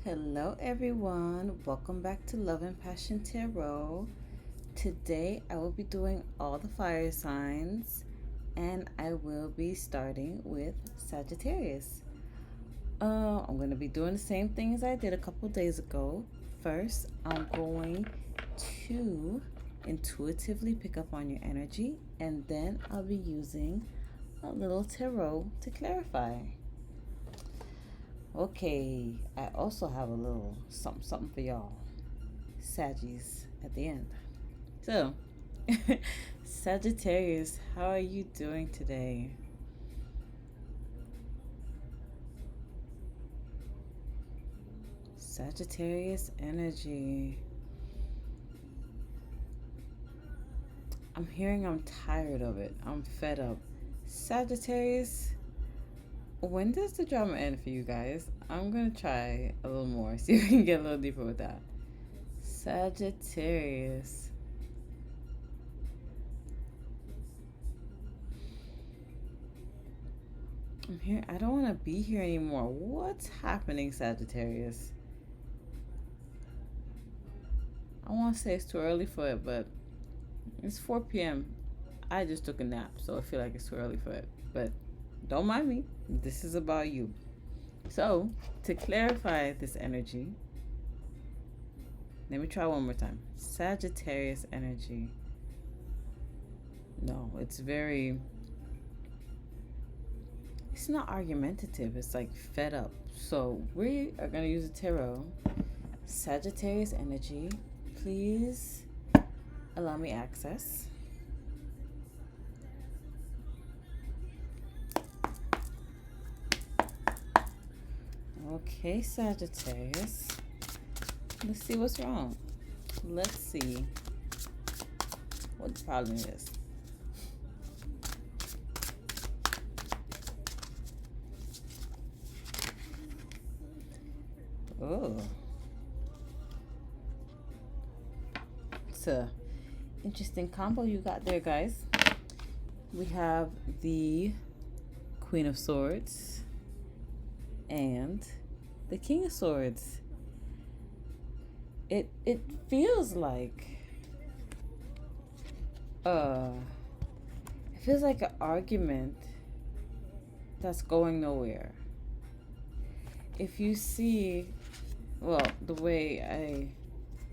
Hello, everyone. Welcome back to Love and Passion Tarot. Today, I will be doing all the fire signs, and I will be starting with Sagittarius. I'm going to be doing the same thing as I did a couple days ago. First, I'm going to intuitively pick up on your energy, and then I'll be using a little tarot to clarify. Okay, I also have a little something for y'all, Saggies, at the end. So, Sagittarius, how are you doing today? Sagittarius energy. I'm hearing I'm tired of it. I'm fed up. Sagittarius, when does the drama end for you guys? I'm gonna try a little more, see if we can get a little deeper with that. Sagittarius. I'm here. I don't want to be here anymore. What's happening, Sagittarius? I want to say it's too early for it, but it's 4 p.m. I just took a nap, so I feel like it's too early for it. But don't mind me. This is about you. So, to clarify this energy, let me try one more time. Sagittarius energy. No, it's not argumentative. It's like fed up. So, we are going to use a tarot. Sagittarius energy. Please allow me access. Okay, Sagittarius. Let's see what's wrong. Let's see what the problem is. Oh. It's a interesting combo you got there, guys. We have the Queen of Swords and the King of Swords. It feels like it feels like an argument that's going nowhere. If you see, well, the way I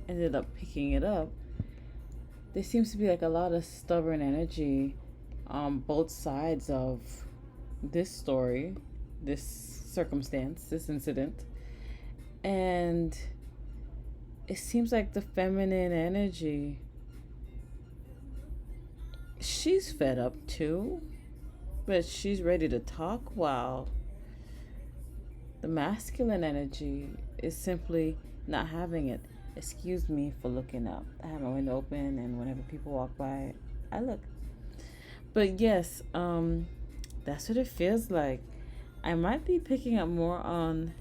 ended up picking it up, there seems to be like a lot of stubborn energy on both sides of this story, this circumstance, this incident. And it seems like the feminine energy, she's fed up too, but she's ready to talk, while the masculine energy is simply not having it. Excuse me for looking up. I have my window open, and whenever people walk by, I look. But yes, that's what it feels like. I might be picking up more on.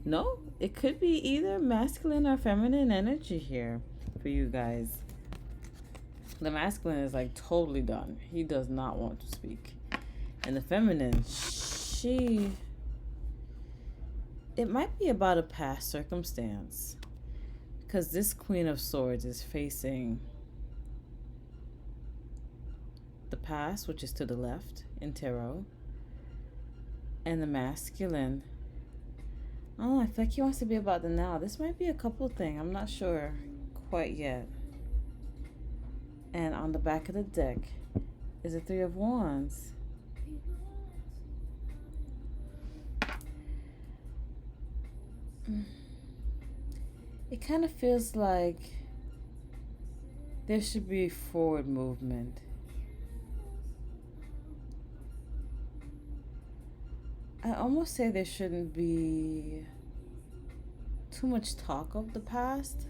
No, it could be either masculine or feminine energy here for you guys. The masculine is like totally done. He does not want to speak. And the feminine, it might be about a past circumstance, because this Queen of Swords is facing the past, which is to the left in tarot, and the masculine, I feel like he wants to be about the now. This might be a couple thing. I'm not sure quite yet. And on the back of the deck is a Three of Wands. It kind of feels like there should be forward movement. I almost say there shouldn't be too much talk of the past,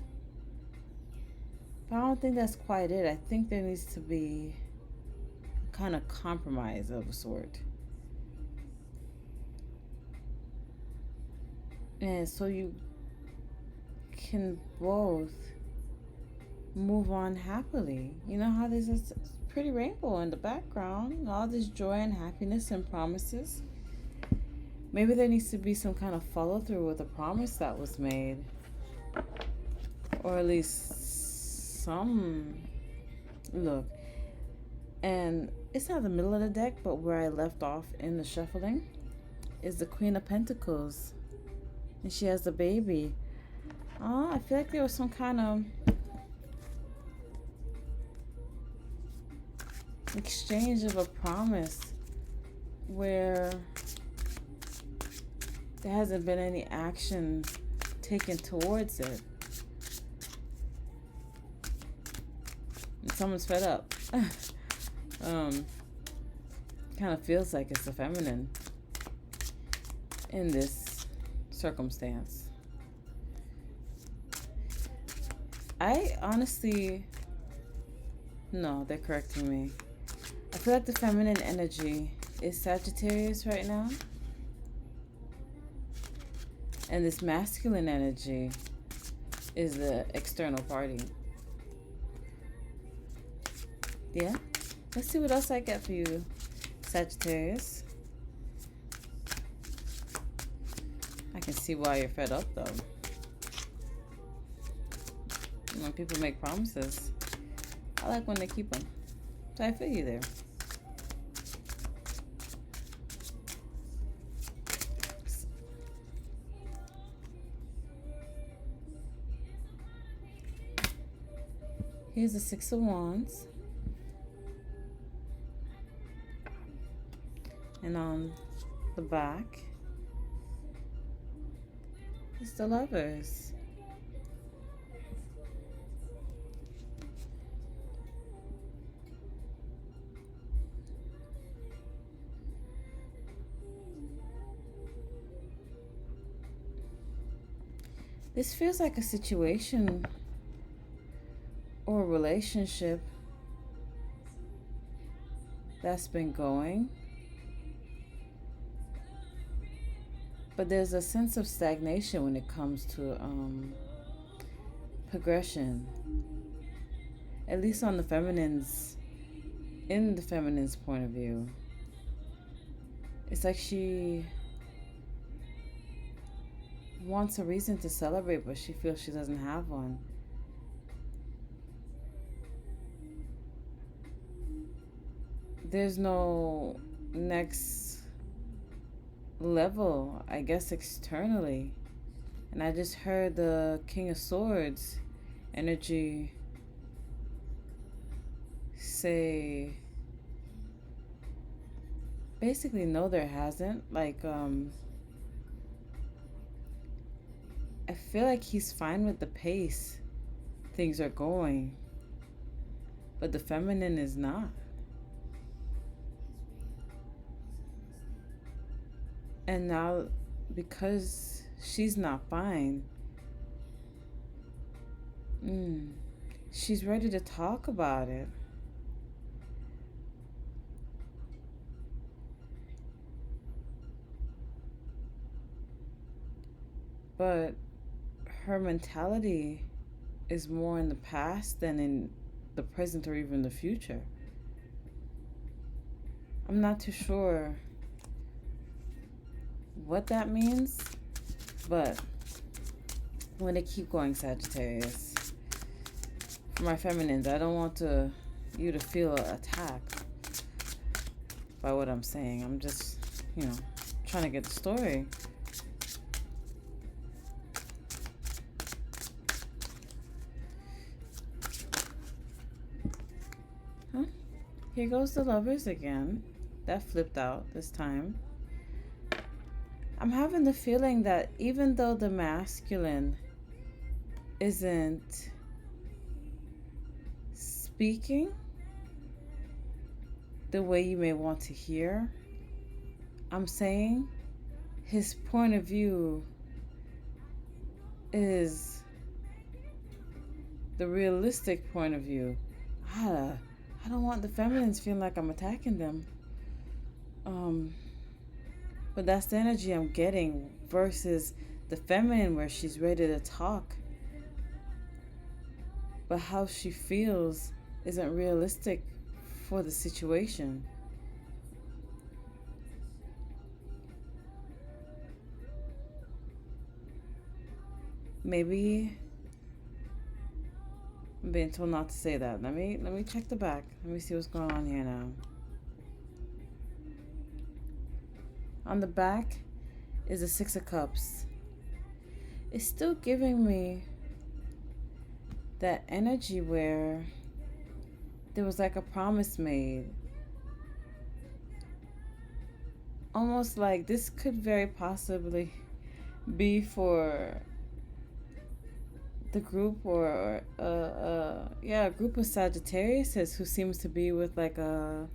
but I don't think that's quite it. I think there needs to be a kind of compromise of a sort. And so you can both move on happily. You know how there's this pretty rainbow in the background, all this joy and happiness and promises. Maybe there needs to be some kind of follow through with a promise that was made, or at least some. Look, and it's not the middle of the deck, but where I left off in the shuffling is the Queen of Pentacles, and she has the baby. I feel like there was some kind of exchange of a promise where there hasn't been any action taken towards it. And someone's fed up. Kind of feels like it's the feminine in this circumstance. I honestly, no, they're correcting me. I feel like the feminine energy is Sagittarius right now. And this masculine energy is the external party. Yeah? Let's see what else I get for you, Sagittarius. I can see why you're fed up, though. When people make promises, I like when they keep them. So I feel you there. Here's the Six of Wands. And on the back is the Lovers. This feels like a situation or a relationship that's been going, but there's a sense of stagnation when it comes to progression, at least on the feminine's, in the feminine's point of view. It's like she wants a reason to celebrate, but she feels she doesn't have one. There's no next level, I guess, externally. And I just heard the King of Swords energy say, basically, no, there hasn't. Like, I feel like he's fine with the pace things are going, but the feminine is not. And now, because she's not fine, she's ready to talk about it. But her mentality is more in the past than in the present or even the future. I'm not too sure what that means, but I'm going to keep going, Sagittarius. For my feminines, I don't want you to feel attacked by what I'm saying. I'm just, trying to get the story. Here goes the Lovers again. That flipped out this time. I'm having the feeling that even though the masculine isn't speaking the way you may want to hear, I'm saying his point of view is the realistic point of view. I don't want the feminines feeling like I'm attacking them. But that's the energy I'm getting versus the feminine where she's ready to talk. But how she feels isn't realistic for the situation. Maybe I'm being told not to say that. Let me check the back. Let me see what's going on here now. On the back is the Six of Cups. It's still giving me that energy where there was like a promise made. Almost like this could very possibly be for the group or a group of Sagittarius who seems to be with like a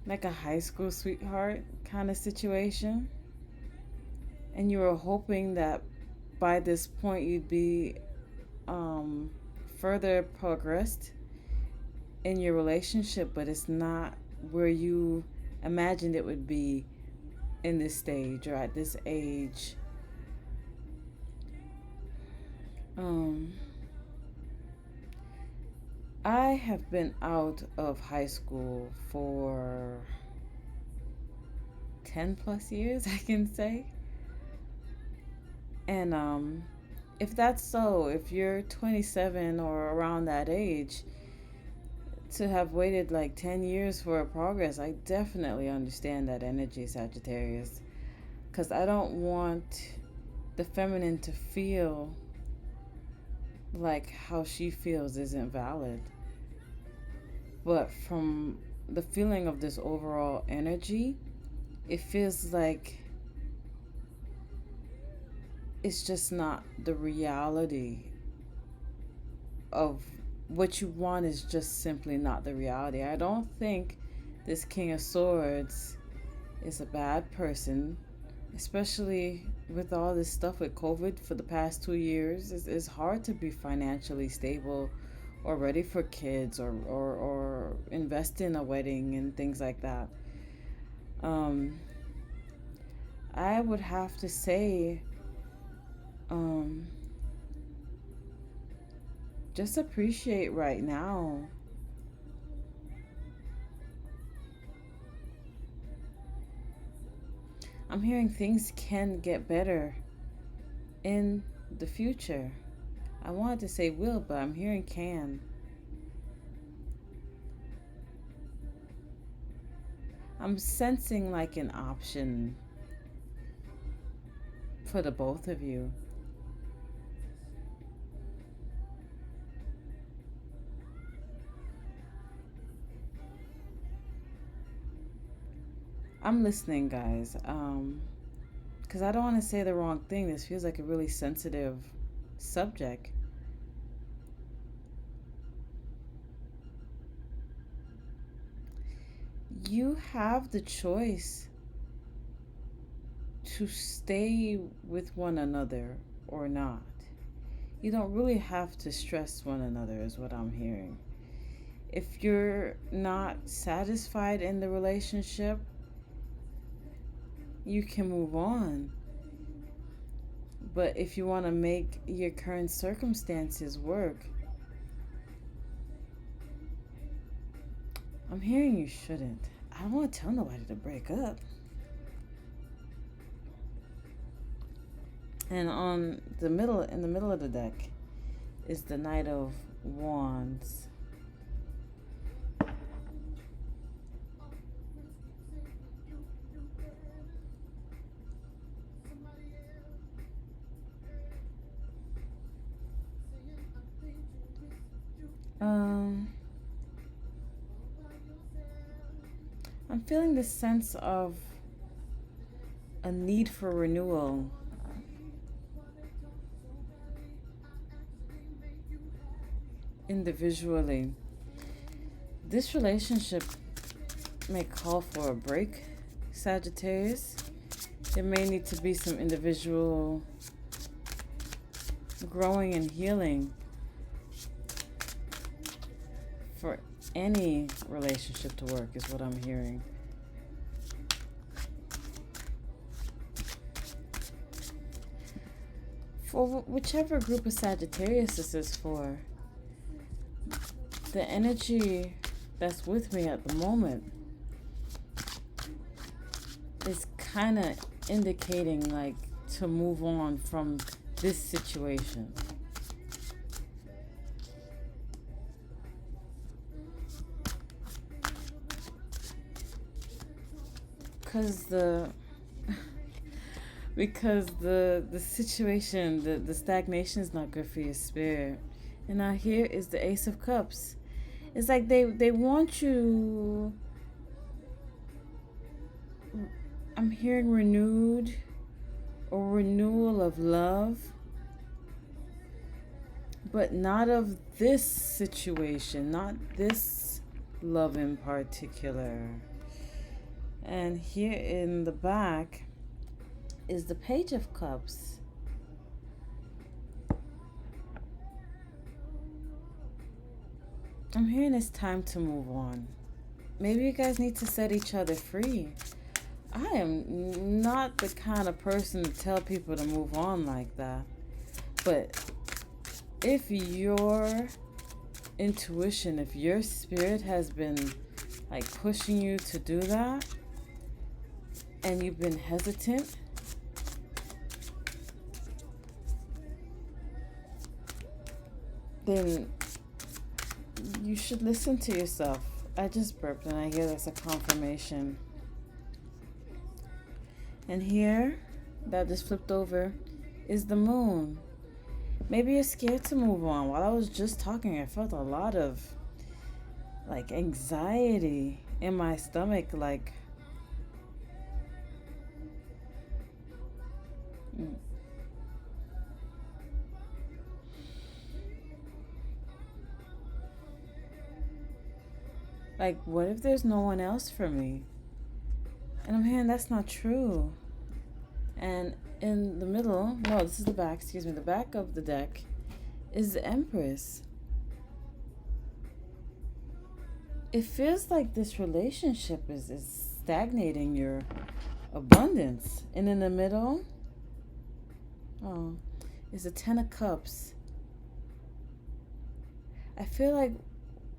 high school sweetheart kind of situation, and you were hoping that by this point you'd be further progressed in your relationship, but it's not where you imagined it would be in this stage or at this age. I have been out of high school for 10 plus years, I can say. And if that's so, if you're 27 or around that age, to have waited like 10 years for a progress, I definitely understand that energy, Sagittarius. Because I don't want the feminine to feel like how she feels isn't valid. But from the feeling of this overall energy, it feels like it's just not the reality of what you want, is just simply not the reality. I don't think this King of Swords is a bad person, especially with all this stuff with COVID for the past 2 years. It's hard to be financially stable or ready for kids or invest in a wedding and things like that. I would have to say, just appreciate right now. I'm hearing things can get better in the future. I wanted to say will, but I'm hearing can. I'm sensing like an option for the both of you. I'm listening, guys, because I don't want to say the wrong thing. This feels like a really sensitive subject. You have the choice to stay with one another or not. You don't really have to stress one another, is what I'm hearing. If you're not satisfied in the relationship, you can move on. But if you want to make your current circumstances work, I'm hearing you shouldn't. I don't want to tell nobody to break up. And in the middle of the deck is the Knight of Wands. I'm feeling this sense of a need for renewal. Individually, this relationship may call for a break, Sagittarius. There may need to be some individual growing and healing for any relationship to work, is what I'm hearing. For whichever group of Sagittarius this is for, the energy that's with me at the moment is kind of indicating like to move on from this situation. Because the situation, the stagnation is not good for your spirit. And now here is the Ace of Cups. It's like they want you. I'm hearing renewed or renewal of love, but not of this situation, not this love in particular. And here in the back is the Page of Cups. I'm hearing it's time to move on. Maybe you guys need to set each other free. I am not the kind of person to tell people to move on like that. But if your intuition, if your spirit has been like pushing you to do that, and you've been hesitant, then you should listen to yourself. I just burped and I hear that's a confirmation. And here, that just flipped over, is the Moon. Maybe you're scared to move on. While I was just talking, I felt a lot of like anxiety in my stomach, like what if there's no one else for me? And I'm hearing that's not true. And in the middle, no, this is the back, excuse me, the back of the deck is the Empress. It feels like this relationship is stagnating your abundance. And in the middle, is the Ten of Cups. I feel like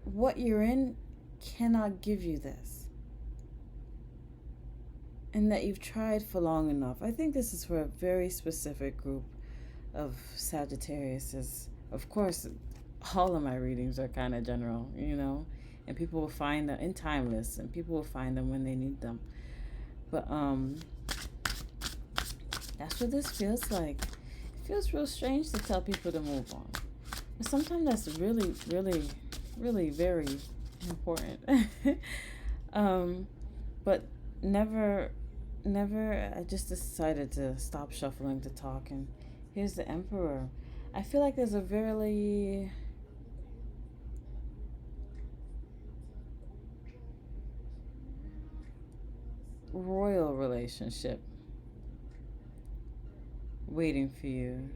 what you're in cannot give you this. And that you've tried for long enough. I think this is for a very specific group of Sagittariuses. Of course, all of my readings are kind of general, and people will find them in timeless, and people will find them when they need them. But that's what this feels like. It feels real strange to tell people to move on, but sometimes that's really, really, really very important. But never, I just decided to stop shuffling to talk. And here's the Emperor. I feel like there's a very royal relationship waiting for you.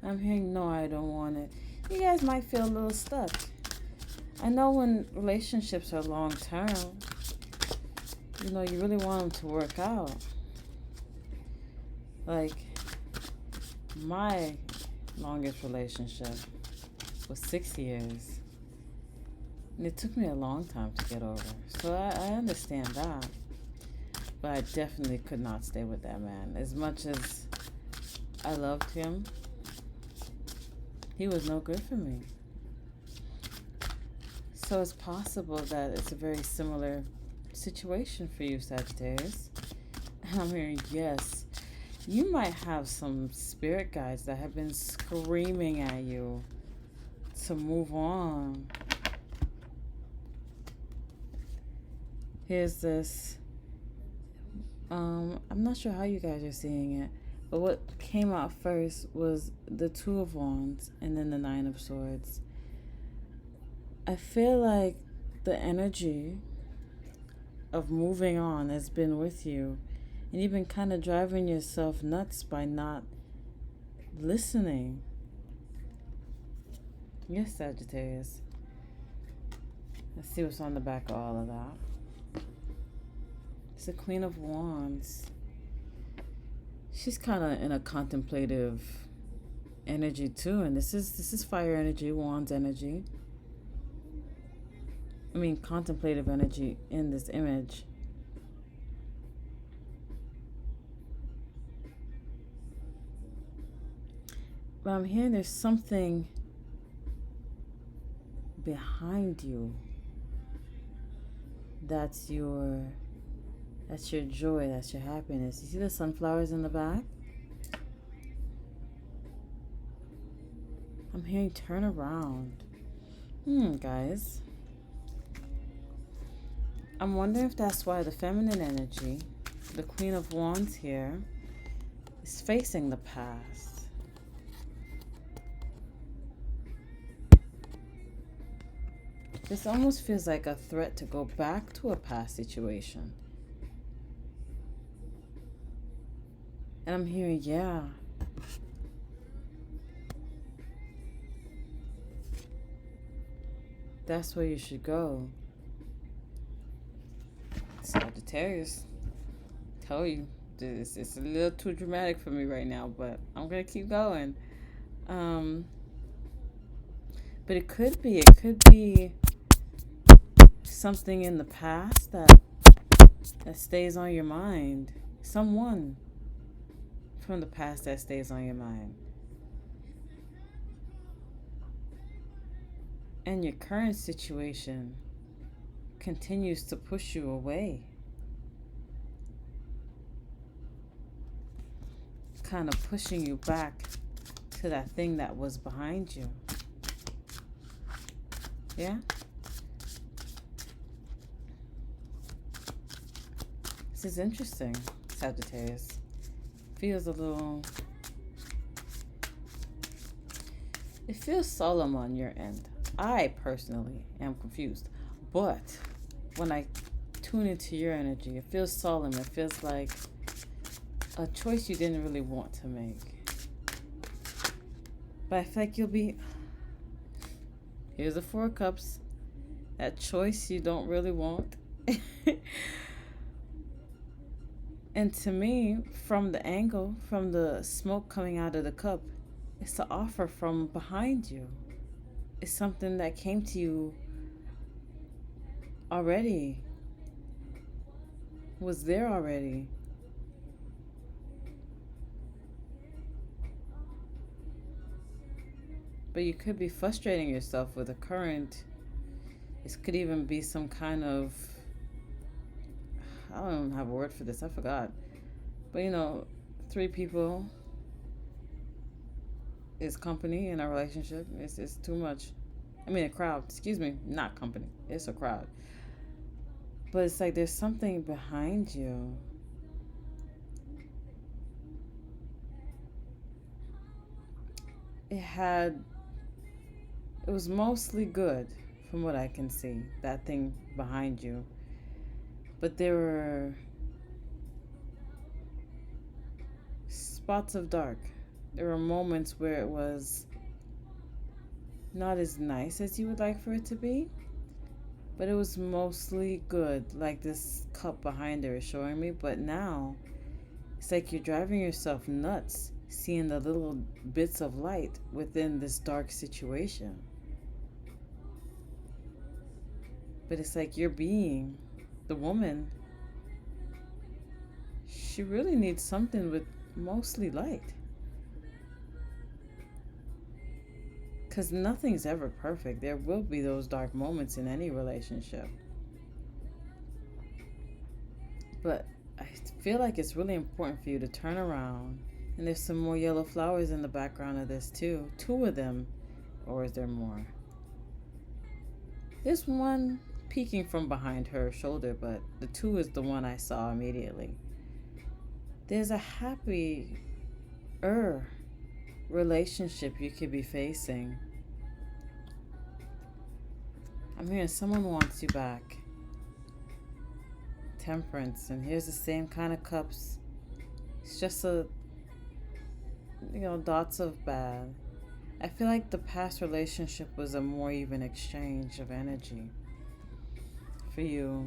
I'm hearing, no, I don't want it. You guys might feel a little stuck. I know when relationships are long term, you really want them to work out. Like, my longest relationship was 6 years. And it took me a long time to get over. So I understand that. But I definitely could not stay with that man. As much as I loved him, he was no good for me. So it's possible that it's a very similar situation for you, Sagittarius. And I'm hearing, yes, you might have some spirit guides that have been screaming at you to move on. Here's this. I'm not sure how you guys are seeing it, but what came out first was the Two of Wands and then the Nine of Swords. I feel like the energy of moving on has been with you, and you've been kind of driving yourself nuts by not listening. Yes, Sagittarius. Let's see what's on the back of all of that. It's the Queen of Wands. She's kind of in a contemplative energy too, and this is fire energy, Wands energy. I mean, contemplative energy in this image. But I'm hearing there's something behind you that's your joy, that's your happiness. You see the sunflowers in the back? I'm hearing turn around. Guys. I'm wondering if that's why the feminine energy, the Queen of Wands here, is facing the past. This almost feels like a threat to go back to a past situation. And I'm hearing, yeah. That's where you should go. Sagittarius, tell you, it's a little too dramatic for me right now, but I'm going to keep going. But it could be something in the past that stays on your mind. Someone from the past that stays on your mind. And your current situation continues to push you away. Kind of pushing you back to that thing that was behind you. Yeah? This is interesting, Sagittarius. Feels a little... It feels solemn on your end. I personally am confused. But when I tune into your energy, it feels solemn. It feels like a choice you didn't really want to make. But I feel like you'll be... Here's the Four of Cups. That choice you don't really want. And to me, from the angle, from the smoke coming out of the cup, it's the offer from behind you. It's something that came to you already. Was there already. But you could be frustrating yourself with a current. This could even be some kind of... I don't have a word for this. I forgot. But 3 people is company in a relationship. It's too much. I mean, a crowd. Excuse me. Not company. It's a crowd. But it's like there's something behind you. It was mostly good from what I can see. That thing behind you. But there were spots of dark. There were moments where it was not as nice as you would like for it to be. But it was mostly good, like this cup behind her is showing me. But now, it's like you're driving yourself nuts, seeing the little bits of light within this dark situation. But it's like you're being... The woman, she really needs something with mostly light. Because nothing's ever perfect. There will be those dark moments in any relationship. But I feel like it's really important for you to turn around. And there's some more yellow flowers in the background of this too. 2 of them. Or is there more? There's one peeking from behind her shoulder, but the 2 is the one I saw immediately. There's a happier relationship you could be facing. I'm hearing someone wants you back. Temperance, and here's the same kind of cups. It's just dots of bad. I feel like the past relationship was a more even exchange of energy for you.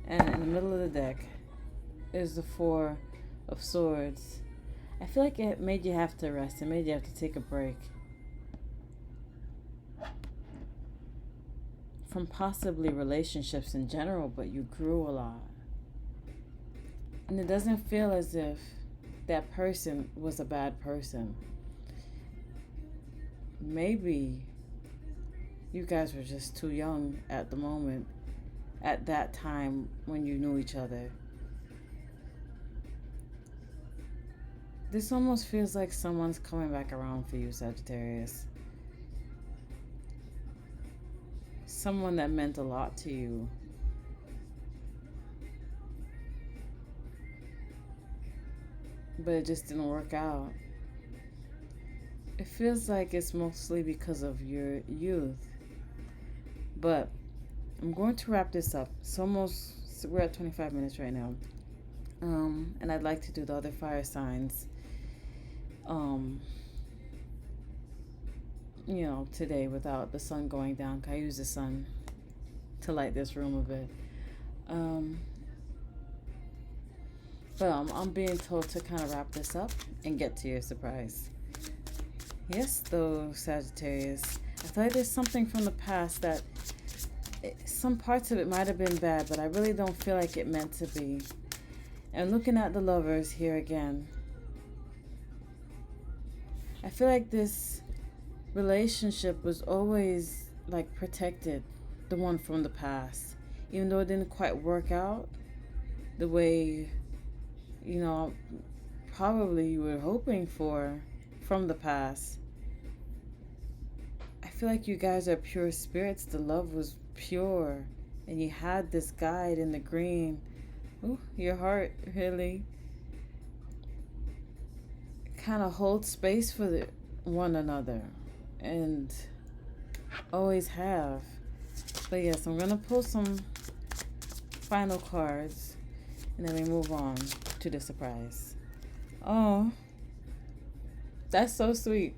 And in the middle of the deck is the 4 of Swords. I feel like it made you have to rest. It made you have to take a break from possibly relationships in general, but you grew a lot. And it doesn't feel as if that person was a bad person. Maybe you guys were just too young at the moment, at that time when you knew each other. This almost feels like someone's coming back around for you, Sagittarius. Someone that meant a lot to you. But it just didn't work out. It feels like it's mostly because of your youth. But I'm going to wrap this up. We're at 25 minutes right now. And I'd like to do the other fire signs. Today without the sun going down. I use the sun to light this room a bit. But I'm being told to kind of wrap this up and get to your surprise. Yes, though, Sagittarius. I feel like there's something from the past that some parts of it might have been bad, but I really don't feel like it meant to be. And looking at the lovers here again, I feel like this relationship was always like protected, the one from the past. Even though it didn't quite work out the way, probably you were hoping for from the past. I feel like you guys are pure spirits. The love was pure. And you had this guide in the green. Ooh, your heart really kind of holds space for one another. And always have. But yes, I'm going to pull some final cards. And then we move on to the surprise. Oh, that's so sweet.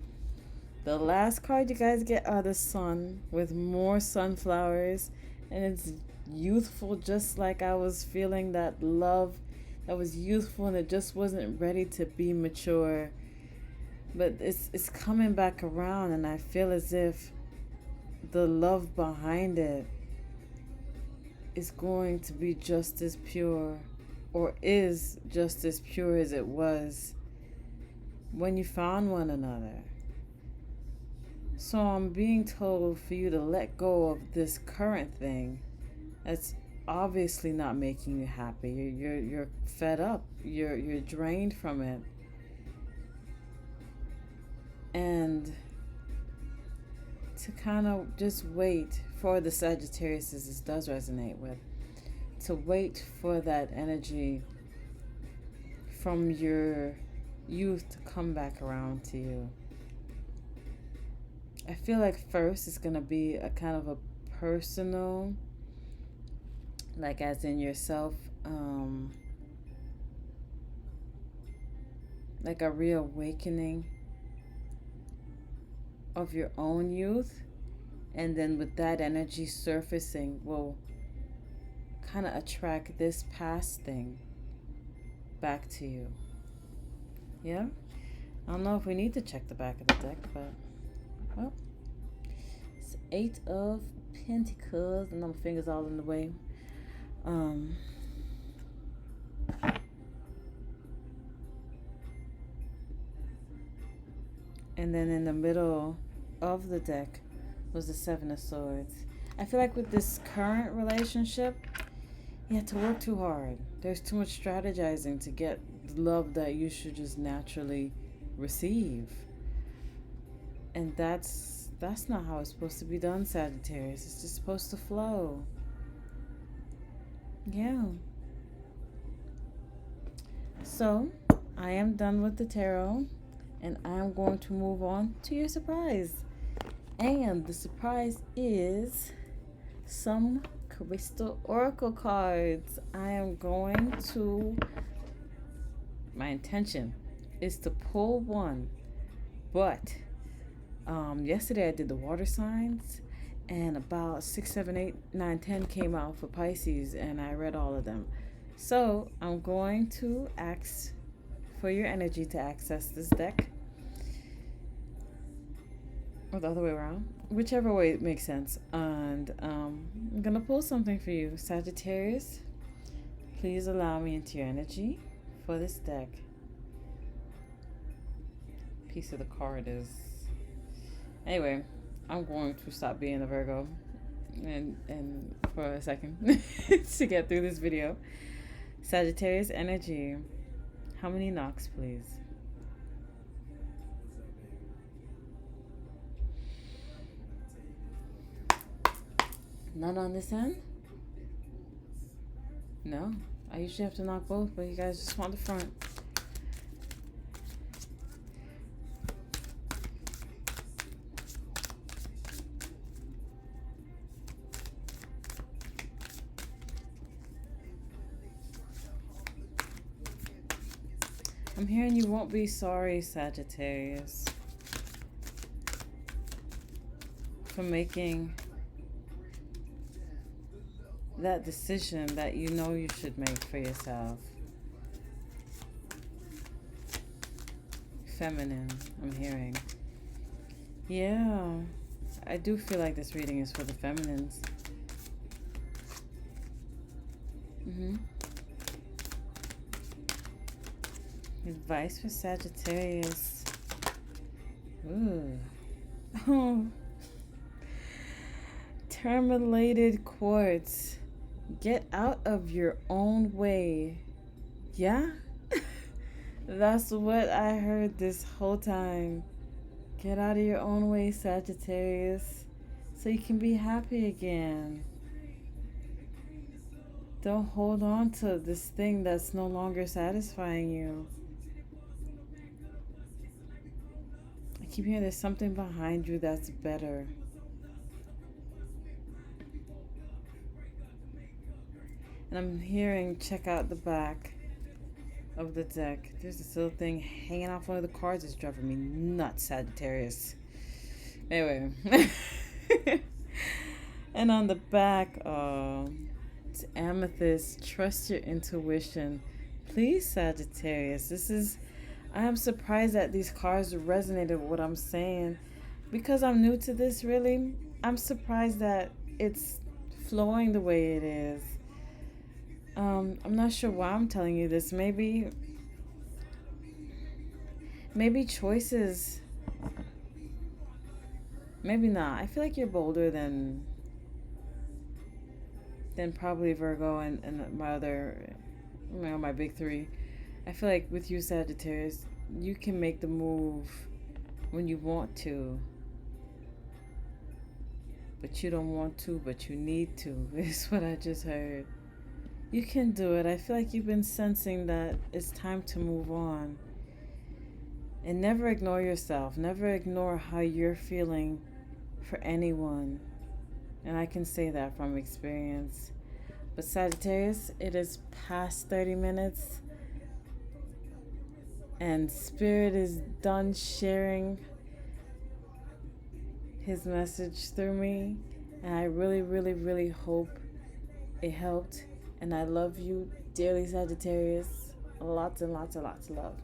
The last card you guys get are the sun with more sunflowers. And it's youthful, just like I was feeling that love that was youthful and it just wasn't ready to be mature. But it's coming back around, and I feel as if the love behind it is going to be just as pure, or is just as pure as it was when you found one another. So I'm being told for you to let go of this current thing that's obviously not making you happy. You're fed up. You're drained from it. And to kind of just wait for the Sagittarius, as this does resonate with, to wait for that energy from your youth to come back around to you. I feel like first it's going to be a kind of a personal, like as in yourself, like a reawakening of your own youth, and then with that energy surfacing will kind of attract this past thing back to you. Yeah, I don't know if we need to check the back of the deck, but well, it's 8 of Pentacles, and my fingers all in the way. And then in the middle of the deck was the 7 of Swords. I feel like with this current relationship, you have to work too hard. There's too much strategizing to get the love that you should just naturally receive. And that's not how it's supposed to be done, Sagittarius. It's just supposed to flow. Yeah. So, I am done with the tarot. And I'm going to move on to your surprise. And the surprise is some crystal oracle cards. My intention is to pull one. But yesterday I did the water signs. And about 6, 7, 8, 9, 10 came out for Pisces. And I read all of them. So I'm going to ask for your energy to access this deck. Or the other way around. Whichever way it makes sense. And I'm going to pull something for you, Sagittarius. Please allow me into your energy for this deck. Piece of the card is... Anyway, I'm going to stop being a Virgo and for a second to get through this video. Sagittarius energy. How many knocks, please? None on this end? No. I usually have to knock both, but you guys just want the front. I'm hearing you won't be sorry, Sagittarius, for making that decision that you know you should make for yourself. Feminine, I'm hearing. Yeah, I do feel like this reading is for the feminines. Advice for Sagittarius. Ooh. Oh. Terminated quartz. Get out of your own way. Yeah? That's what I heard this whole time. Get out of your own way, Sagittarius, so you can be happy again. Don't hold on to this thing that's no longer satisfying you. I keep hearing there's something behind you that's better. And I'm hearing check out the back of the deck. There's this little thing hanging off one of the cards. It's driving me nuts, Sagittarius. Anyway. And on the back, it's amethyst. Trust your intuition. Please, Sagittarius. I am surprised that these cards resonated with what I'm saying. Because I'm new to this, really. I'm surprised that it's flowing the way it is. I'm not sure why I'm telling you this. Maybe choices. Maybe not. I feel like you're bolder than probably Virgo and my other, my big three. I feel like with you, Sagittarius, you can make the move when you want to. But you don't want to, but you need to, is what I just heard. You can do it. I feel like you've been sensing that it's time to move on. And never ignore yourself. Never ignore how you're feeling for anyone. And I can say that from experience. But Sagittarius, it is past 30 minutes. And Spirit is done sharing his message through me. And I really, really, really hope it helped. And I love you dearly, Sagittarius. Lots and lots and lots of love.